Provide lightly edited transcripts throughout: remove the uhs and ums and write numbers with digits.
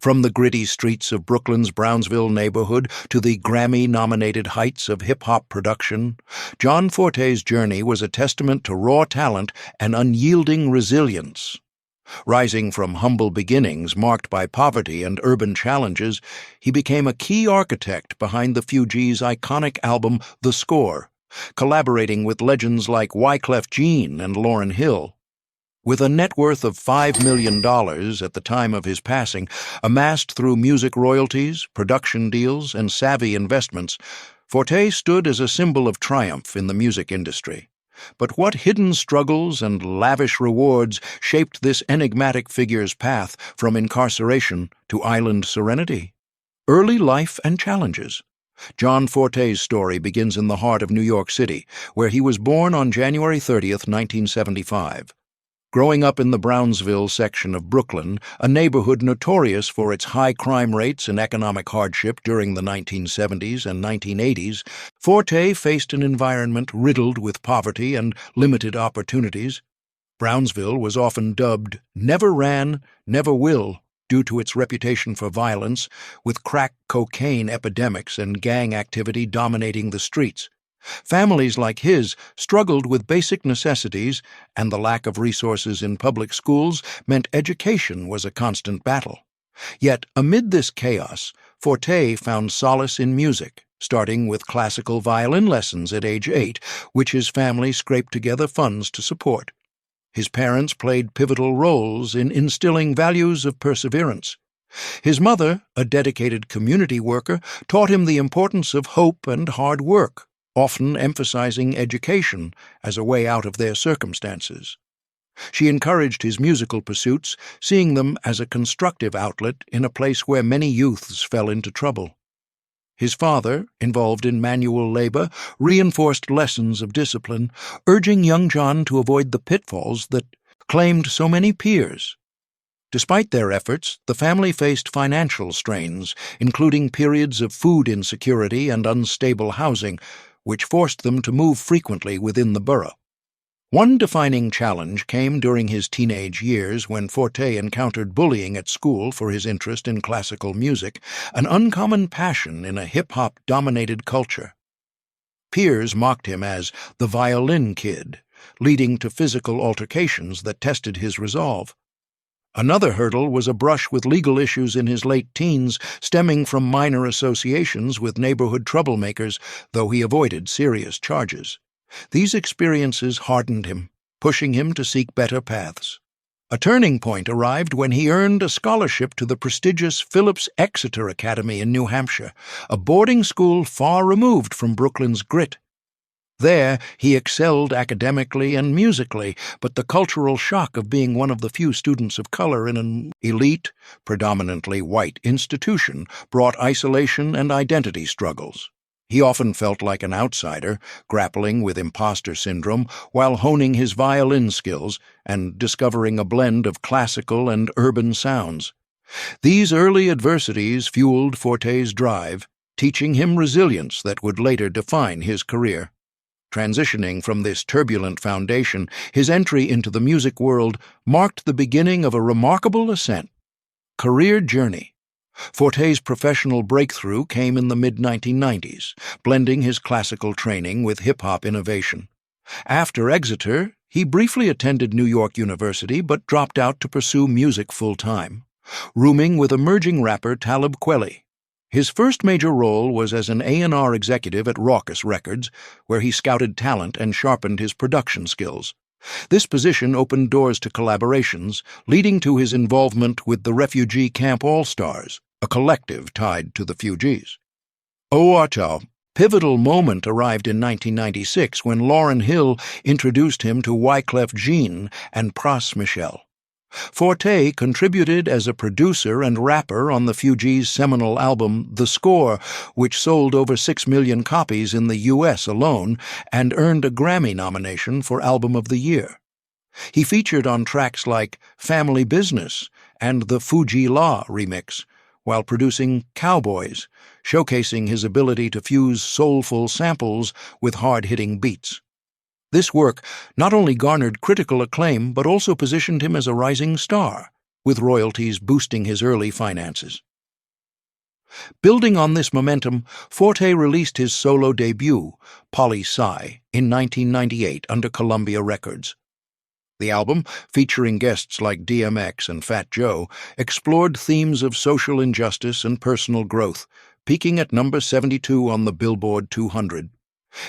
From the gritty streets of Brooklyn's Brownsville neighborhood to the Grammy-nominated heights of hip-hop production, John Forté's journey was a testament to raw talent and unyielding resilience. Rising from humble beginnings marked by poverty and urban challenges, he became a key architect behind the Fugees' iconic album The Score, collaborating with legends like Wyclef Jean and Lauryn Hill. With a net worth of $5 million at the time of his passing, amassed through music royalties, production deals, and savvy investments, Forté stood as a symbol of triumph in the music industry. But what hidden struggles and lavish rewards shaped this enigmatic figure's path from incarceration to island serenity? Early life and challenges. John Forté's story begins in the heart of New York City, where he was born on January 30th, 1975. Growing up in the Brownsville section of Brooklyn, a neighborhood notorious for its high crime rates and economic hardship during the 1970s and 1980s, Forté faced an environment riddled with poverty and limited opportunities. Brownsville was often dubbed "Never Ran, Never Will" due to its reputation for violence, with crack cocaine epidemics and gang activity dominating the streets. Families like his struggled with basic necessities, and the lack of resources in public schools meant education was a constant battle. Yet, amid this chaos, Forté found solace in music, starting with classical violin lessons at age 8, which his family scraped together funds to support. His parents played pivotal roles in instilling values of perseverance. His mother, a dedicated community worker, taught him the importance of hope and hard work, often emphasizing education as a way out of their circumstances. She encouraged his musical pursuits, seeing them as a constructive outlet in a place where many youths fell into trouble. His father, involved in manual labor, reinforced lessons of discipline, urging young John to avoid the pitfalls that claimed so many peers. Despite their efforts, the family faced financial strains, including periods of food insecurity and unstable housing, which forced them to move frequently within the borough. One defining challenge came during his teenage years when Forté encountered bullying at school for his interest in classical music, an uncommon passion in a hip-hop-dominated culture. Peers mocked him as the violin kid, leading to physical altercations that tested his resolve. Another hurdle was a brush with legal issues in his late teens, stemming from minor associations with neighborhood troublemakers, though he avoided serious charges. These experiences hardened him, pushing him to seek better paths. A turning point arrived when he earned a scholarship to the prestigious Phillips Exeter Academy in New Hampshire, a boarding school far removed from Brooklyn's grit. There, he excelled academically and musically, but the cultural shock of being one of the few students of color in an elite, predominantly white institution brought isolation and identity struggles. He often felt like an outsider, grappling with imposter syndrome while honing his violin skills and discovering a blend of classical and urban sounds. These early adversities fueled Forté's drive, teaching him resilience that would later define his career. Transitioning from this turbulent foundation, his entry into the music world marked the beginning of a remarkable ascent. Career journey. Forté's professional breakthrough came in the mid-1990s, blending his classical training with hip-hop innovation. After Exeter, he briefly attended New York University but dropped out to pursue music full-time, rooming with emerging rapper Talib Kweli. His first major role was as an A&R executive at Raucous Records, where he scouted talent and sharpened his production skills. This position opened doors to collaborations, leading to his involvement with the Refugee Camp All-Stars, a collective tied to the Fugees. A pivotal moment arrived in 1996 when Lauryn Hill introduced him to Wyclef Jean and Pras Michel. Forté contributed as a producer and rapper on the Fugees' seminal album The Score, which sold over 6 million copies in the U.S. alone and earned a Grammy nomination for Album of the Year. He featured on tracks like Family Business and the Fuji La remix, while producing Cowboys, showcasing his ability to fuse soulful samples with hard-hitting beats. This work not only garnered critical acclaim but also positioned him as a rising star, with royalties boosting his early finances. Building on this momentum, Forté released his solo debut, Poli-Sci, in 1998 under Columbia Records. The album, featuring guests like DMX and Fat Joe, explored themes of social injustice and personal growth, peaking at number 72 on the Billboard 200.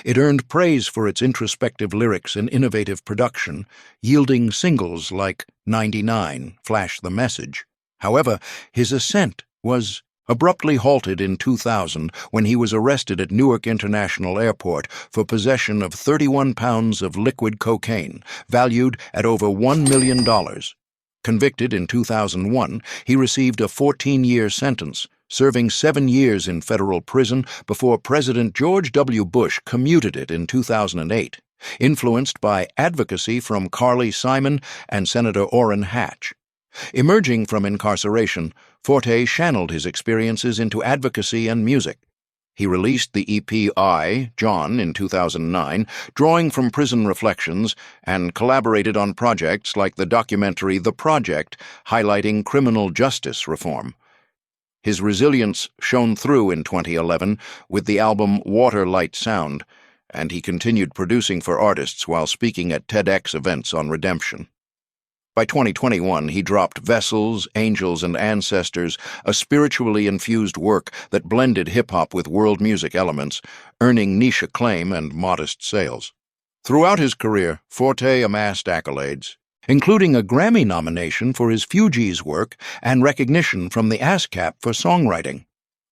It earned praise for its introspective lyrics and innovative production, yielding singles like 99, Flash the Message. However, his ascent was abruptly halted in 2000 when he was arrested at Newark International Airport for possession of 31 pounds of liquid cocaine, valued at over $1 million. Convicted in 2001, he received a 14-year sentence, serving 7 years in federal prison before President George W. Bush commuted it in 2008, influenced by advocacy from Carly Simon and Senator Orrin Hatch. Emerging from incarceration, Forté channeled his experiences into advocacy and music. He released the EP John in 2009, drawing from prison reflections, and collaborated on projects like the documentary The Project, highlighting criminal justice reform. His resilience shone through in 2011 with the album Water, Light, Sound, and he continued producing for artists while speaking at TEDx events on redemption. By 2021, he dropped Vessels, Angels, and Ancestors, a spiritually infused work that blended hip-hop with world music elements, earning niche acclaim and modest sales. Throughout his career, Forté amassed accolades, including a Grammy nomination for his Fugees work and recognition from the ASCAP for songwriting.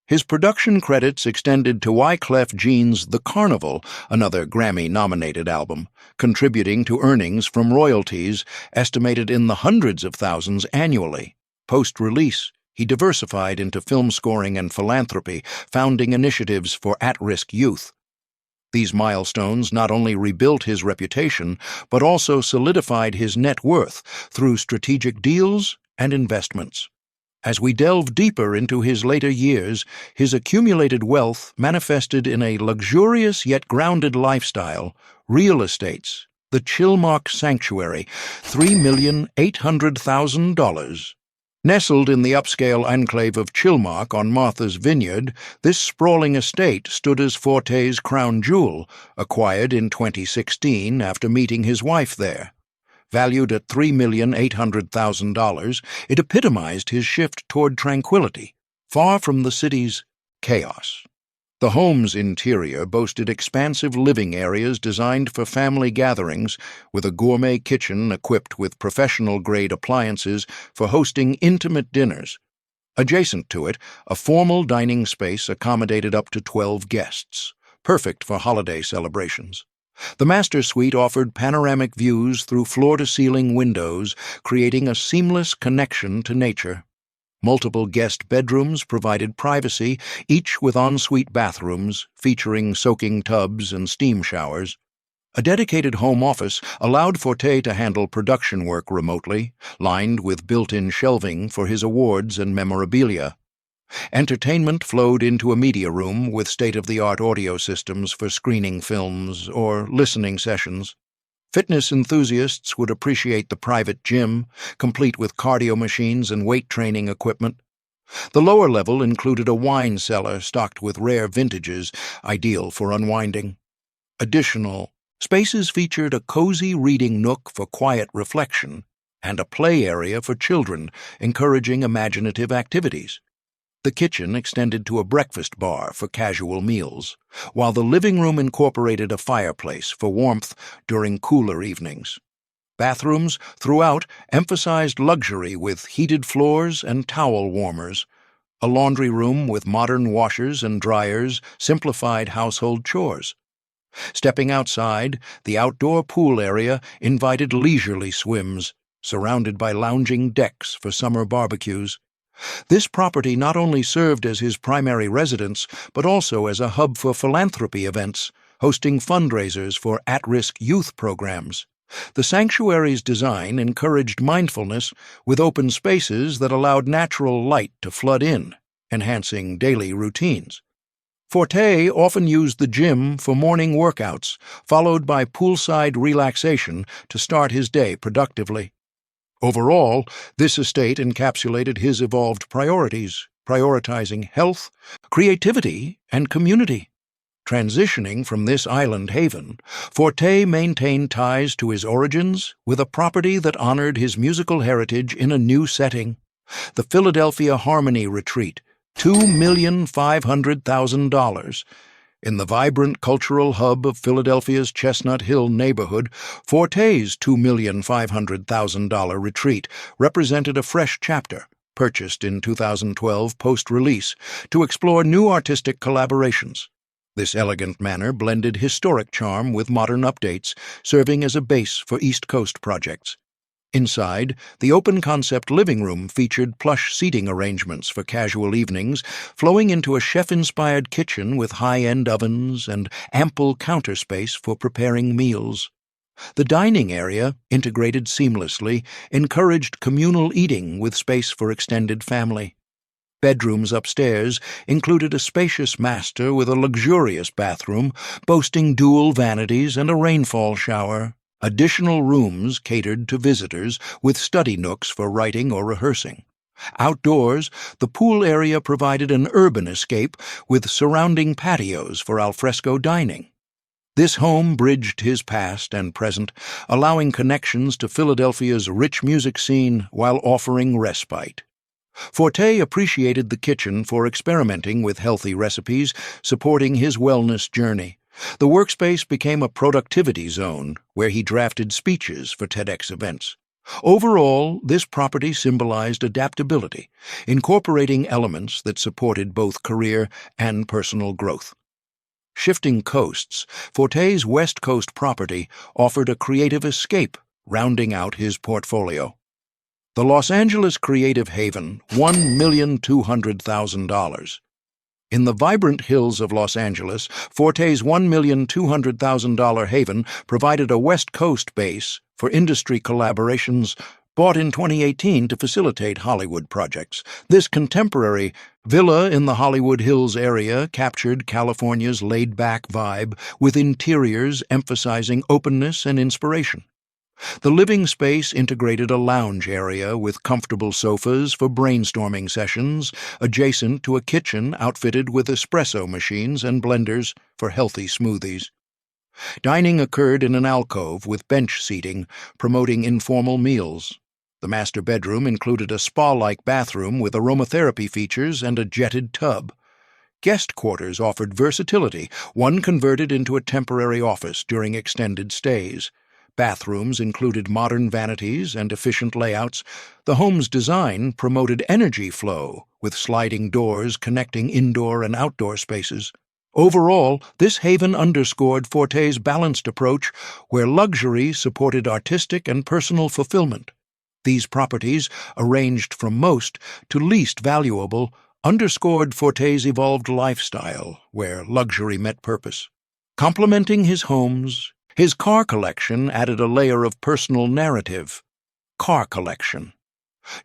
His production credits extended to Wyclef Jean's The Carnival, another Grammy-nominated album, contributing to earnings from royalties estimated in the hundreds of thousands annually. Post-release, he diversified into film scoring and philanthropy, founding initiatives for at-risk youth. These milestones not only rebuilt his reputation, but also solidified his net worth through strategic deals and investments. As we delve deeper into his later years, his accumulated wealth manifested in a luxurious yet grounded lifestyle, real estates, the Chillmark Sanctuary, $3,800,000. Nestled in the upscale enclave of Chillmark on Martha's Vineyard, this sprawling estate stood as Forté's crown jewel, acquired in 2016 after meeting his wife there. Valued at $3,800,000, it epitomized his shift toward tranquility, far from the city's chaos. The home's interior boasted expansive living areas designed for family gatherings, with a gourmet kitchen equipped with professional-grade appliances for hosting intimate dinners. Adjacent to it, a formal dining space accommodated up to 12 guests, perfect for holiday celebrations. The master suite offered panoramic views through floor-to-ceiling windows, creating a seamless connection to nature. Multiple guest bedrooms provided privacy, each with ensuite bathrooms featuring soaking tubs and steam showers. A dedicated home office allowed Forté to handle production work remotely, lined with built-in shelving for his awards and memorabilia. Entertainment flowed into a media room with state-of-the-art audio systems for screening films or listening sessions. Fitness enthusiasts would appreciate the private gym, complete with cardio machines and weight training equipment. The lower level included a wine cellar stocked with rare vintages, ideal for unwinding. Additional spaces featured a cozy reading nook for quiet reflection and a play area for children, encouraging imaginative activities. The kitchen extended to a breakfast bar for casual meals, while the living room incorporated a fireplace for warmth during cooler evenings. Bathrooms throughout emphasized luxury with heated floors and towel warmers. A laundry room with modern washers and dryers simplified household chores. Stepping outside, the outdoor pool area invited leisurely swims, surrounded by lounging decks for summer barbecues. This property not only served as his primary residence, but also as a hub for philanthropy events, hosting fundraisers for at-risk youth programs. The sanctuary's design encouraged mindfulness with open spaces that allowed natural light to flood in, enhancing daily routines. Forté often used the gym for morning workouts, followed by poolside relaxation to start his day productively. Overall, this estate encapsulated his evolved priorities, prioritizing health, creativity, and community. Transitioning from this island haven, Forté maintained ties to his origins with a property that honored his musical heritage in a new setting. The Philadelphia Harmony Retreat, $2,500,000. In the vibrant cultural hub of Philadelphia's Chestnut Hill neighborhood, Forté's $2,500,000 retreat represented a fresh chapter, purchased in 2012 post-release, to explore new artistic collaborations. This elegant manor blended historic charm with modern updates, serving as a base for East Coast projects. Inside, the open-concept living room featured plush seating arrangements for casual evenings, flowing into a chef-inspired kitchen with high-end ovens and ample counter space for preparing meals. The dining area, integrated seamlessly, encouraged communal eating with space for extended family. Bedrooms upstairs included a spacious master with a luxurious bathroom, boasting dual vanities and a rainfall shower. Additional rooms catered to visitors, with study nooks for writing or rehearsing. Outdoors, the pool area provided an urban escape with surrounding patios for alfresco dining. This home bridged his past and present, allowing connections to Philadelphia's rich music scene while offering respite. Forté appreciated the kitchen for experimenting with healthy recipes, supporting his wellness journey. The workspace became a productivity zone where he drafted speeches for TEDx events. Overall, this property symbolized adaptability, incorporating elements that supported both career and personal growth. Shifting coasts, Forté's West Coast property offered a creative escape, rounding out his portfolio. The Los Angeles Creative Haven, $1,200,000. In the vibrant hills of Los Angeles, Forté's $1,200,000 haven provided a West Coast base for industry collaborations bought in 2018 to facilitate Hollywood projects. This contemporary villa in the Hollywood Hills area captured California's laid-back vibe, with interiors emphasizing openness and inspiration. The living space integrated a lounge area with comfortable sofas for brainstorming sessions, adjacent to a kitchen outfitted with espresso machines and blenders for healthy smoothies. Dining occurred in an alcove with bench seating, promoting informal meals. The master bedroom included a spa-like bathroom with aromatherapy features and a jetted tub. Guest quarters offered versatility, one converted into a temporary office during extended stays. Bathrooms included modern vanities and efficient layouts. The home's design promoted energy flow, with sliding doors connecting indoor and outdoor spaces. Overall, this haven underscored Forté's balanced approach, where luxury supported artistic and personal fulfillment. These properties, arranged from most to least valuable, underscored Forté's evolved lifestyle, where luxury met purpose. Complementing his homes, his car collection added a layer of personal narrative. Car collection.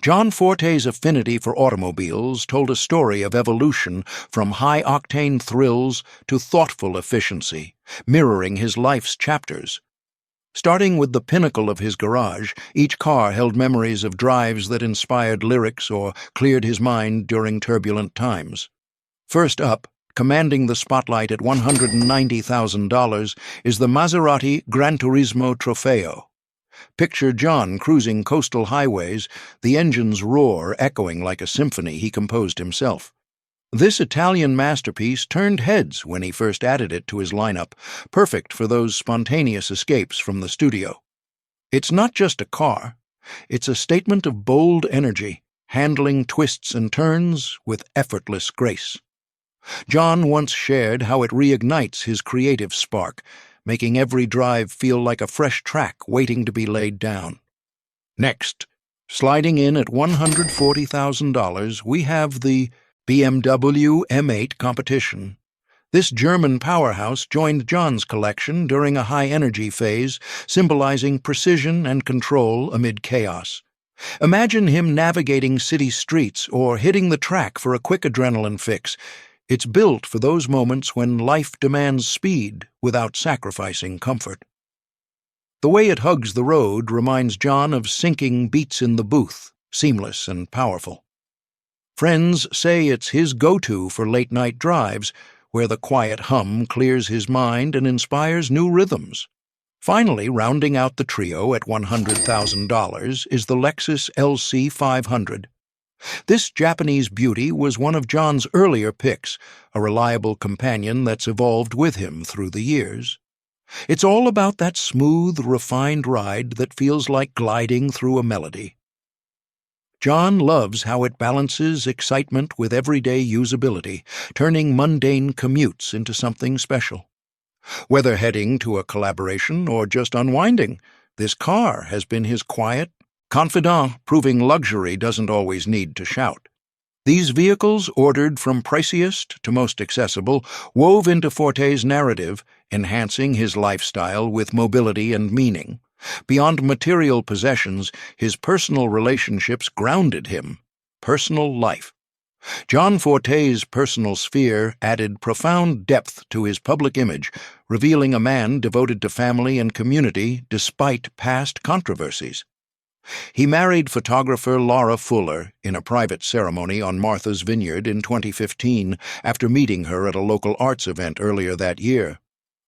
John Forté's affinity for automobiles told a story of evolution from high-octane thrills to thoughtful efficiency, mirroring his life's chapters. Starting with the pinnacle of his garage, each car held memories of drives that inspired lyrics or cleared his mind during turbulent times. First up, commanding the spotlight at $190,000, is the Maserati Gran Turismo Trofeo. Picture John cruising coastal highways, the engine's roar echoing like a symphony he composed himself. This Italian masterpiece turned heads when he first added it to his lineup, perfect for those spontaneous escapes from the studio. It's not just a car, it's a statement of bold energy, handling twists and turns with effortless grace. John once shared how it reignites his creative spark, making every drive feel like a fresh track waiting to be laid down. Next, sliding in at $140,000, we have the BMW M8 Competition. This German powerhouse joined John's collection during a high-energy phase, symbolizing precision and control amid chaos. Imagine him navigating city streets or hitting the track for a quick adrenaline fix. It's built for those moments when life demands speed without sacrificing comfort. The way it hugs the road reminds John of sinking beats in the booth, seamless and powerful. Friends say it's his go-to for late-night drives, where the quiet hum clears his mind and inspires new rhythms. Finally, rounding out the trio at $100,000 is the Lexus LC 500. This Japanese beauty was one of John's earlier picks, a reliable companion that's evolved with him through the years. It's all about that smooth, refined ride that feels like gliding through a melody. John loves how it balances excitement with everyday usability, turning mundane commutes into something special. Whether heading to a collaboration or just unwinding, this car has been his quiet confidant, proving luxury doesn't always need to shout. These vehicles, ordered from priciest to most accessible, wove into Forté's narrative, enhancing his lifestyle with mobility and meaning. Beyond material possessions, his personal relationships grounded him. Personal life. John Forté's personal sphere added profound depth to his public image, revealing a man devoted to family and community despite past controversies. He married photographer Laura Fuller in a private ceremony on Martha's Vineyard in 2015 after meeting her at a local arts event earlier that year.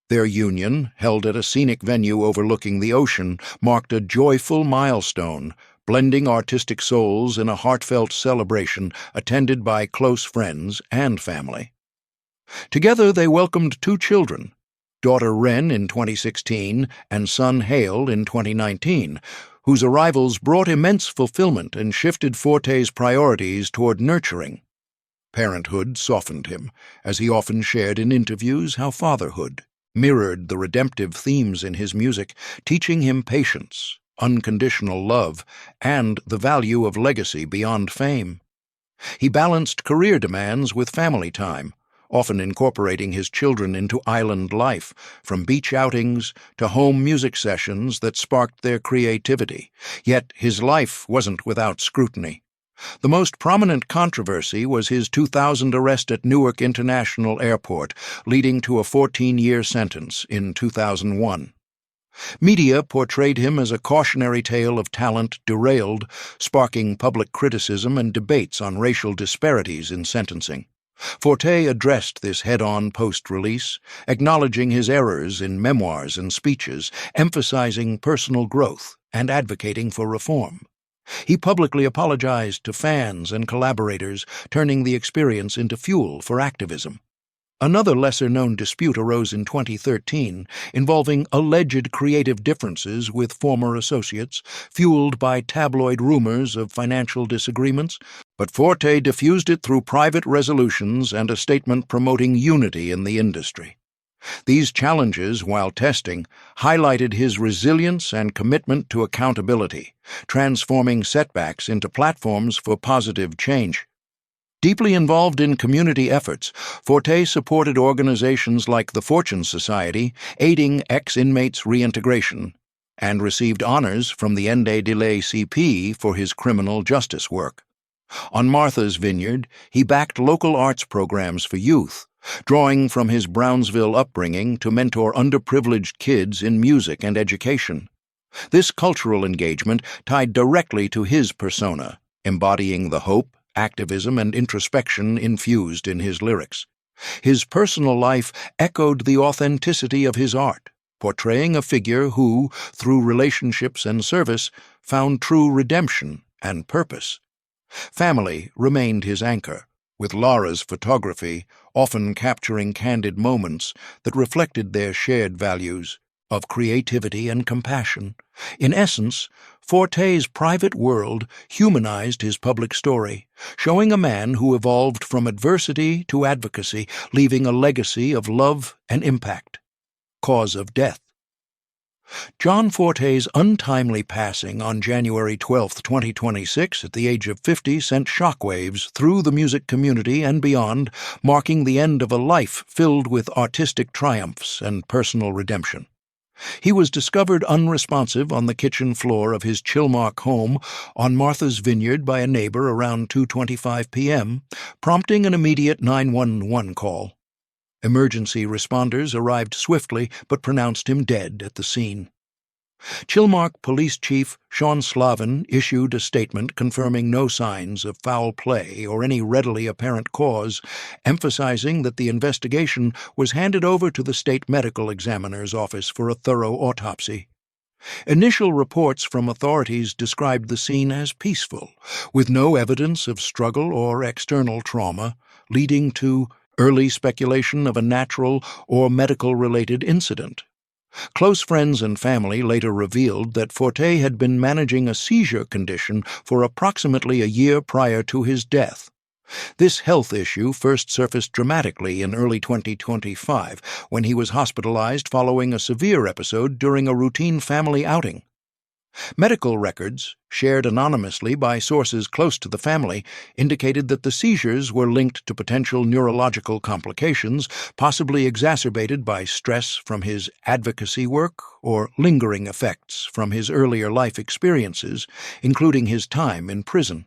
Their union, held at a scenic venue overlooking the ocean, marked a joyful milestone, blending artistic souls in a heartfelt celebration attended by close friends and family. Together they welcomed 2 children, daughter Wren in 2016 and son Hale in 2019, whose arrivals brought immense fulfillment and shifted Forté's priorities toward nurturing. Parenthood softened him, as he often shared in interviews how fatherhood mirrored the redemptive themes in his music, teaching him patience, unconditional love, and the value of legacy beyond fame. He balanced career demands with family time, often incorporating his children into island life, from beach outings to home music sessions that sparked their creativity. Yet his life wasn't without scrutiny. The most prominent controversy was his 2000 arrest at Newark International Airport, leading to a 14-year sentence in 2001. Media portrayed him as a cautionary tale of talent derailed, sparking public criticism and debates on racial disparities in sentencing. Forté addressed this head-on post-release, acknowledging his errors in memoirs and speeches, emphasizing personal growth and advocating for reform. He publicly apologized to fans and collaborators, turning the experience into fuel for activism. Another lesser-known dispute arose in 2013, involving alleged creative differences with former associates, fueled by tabloid rumors of financial disagreements, but Forté diffused it through private resolutions and a statement promoting unity in the industry. These challenges, while testing, highlighted his resilience and commitment to accountability, transforming setbacks into platforms for positive change. Deeply involved in community efforts, Forté supported organizations like the Fortune Society, aiding ex-inmates' reintegration, and received honors from the NAACP for his criminal justice work. On Martha's Vineyard, he backed local arts programs for youth, drawing from his Brownsville upbringing to mentor underprivileged kids in music and education. This cultural engagement tied directly to his persona, embodying the hope, activism, and introspection infused in his lyrics. His personal life echoed the authenticity of his art, portraying a figure who, through relationships and service, found true redemption and purpose. Family remained his anchor, with Laura's photography often capturing candid moments that reflected their shared values of creativity and compassion. In essence, Forté's private world humanized his public story, showing a man who evolved from adversity to advocacy, leaving a legacy of love and impact. Cause of death. John Forté's untimely passing on January 12, 2026, at the age of 50, sent shockwaves through the music community and beyond, marking the end of a life filled with artistic triumphs and personal redemption. He was discovered unresponsive on the kitchen floor of his Chillmark home on Martha's Vineyard by a neighbor around 2:25 p.m., prompting an immediate 911 call. Emergency responders arrived swiftly but pronounced him dead at the scene. Chillmark Police Chief Sean Slavin issued a statement confirming no signs of foul play or any readily apparent cause, emphasizing that the investigation was handed over to the state medical examiner's office for a thorough autopsy. Initial reports from authorities described the scene as peaceful, with no evidence of struggle or external trauma, leading to early speculation of a natural or medical-related incident. Close friends and family later revealed that Forté had been managing a seizure condition for approximately a year prior to his death. This health issue first surfaced dramatically in early 2025 when he was hospitalized following a severe episode during a routine family outing. Medical records, shared anonymously by sources close to the family, indicated that the seizures were linked to potential neurological complications, possibly exacerbated by stress from his advocacy work or lingering effects from his earlier life experiences, including his time in prison.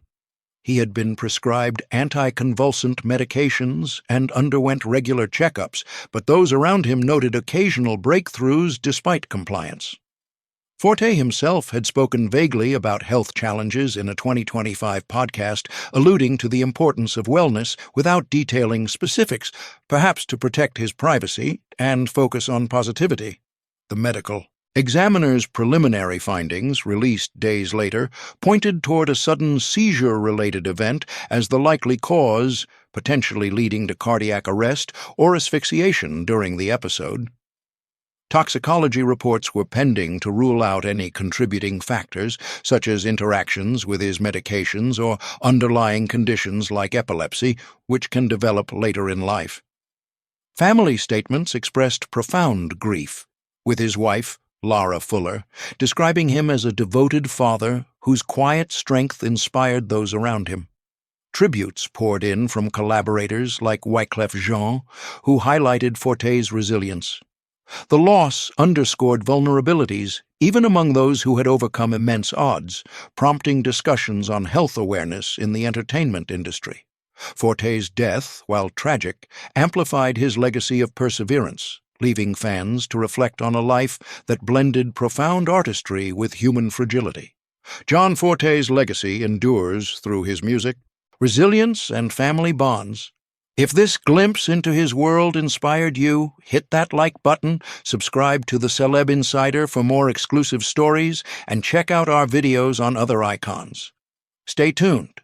He had been prescribed anticonvulsant medications and underwent regular checkups, but those around him noted occasional breakthroughs despite compliance. Forté himself had spoken vaguely about health challenges in a 2025 podcast, alluding to the importance of wellness without detailing specifics, perhaps to protect his privacy and focus on positivity. The medical examiner's preliminary findings, released days later, pointed toward a sudden seizure-related event as the likely cause, potentially leading to cardiac arrest or asphyxiation during the episode. Toxicology reports were pending to rule out any contributing factors, such as interactions with his medications or underlying conditions like epilepsy, which can develop later in life. Family statements expressed profound grief, with his wife, Lara Fuller, describing him as a devoted father whose quiet strength inspired those around him. Tributes poured in from collaborators like Wyclef Jean, who highlighted Forté's resilience. The loss underscored vulnerabilities, even among those who had overcome immense odds, prompting discussions on health awareness in the entertainment industry. Forté's death, while tragic, amplified his legacy of perseverance, leaving fans to reflect on a life that blended profound artistry with human fragility. John Forté's legacy endures through his music, resilience, and family bonds. If this glimpse into his world inspired you, hit that like button, subscribe to the Celeb Insider for more exclusive stories, and check out our videos on other icons. Stay tuned.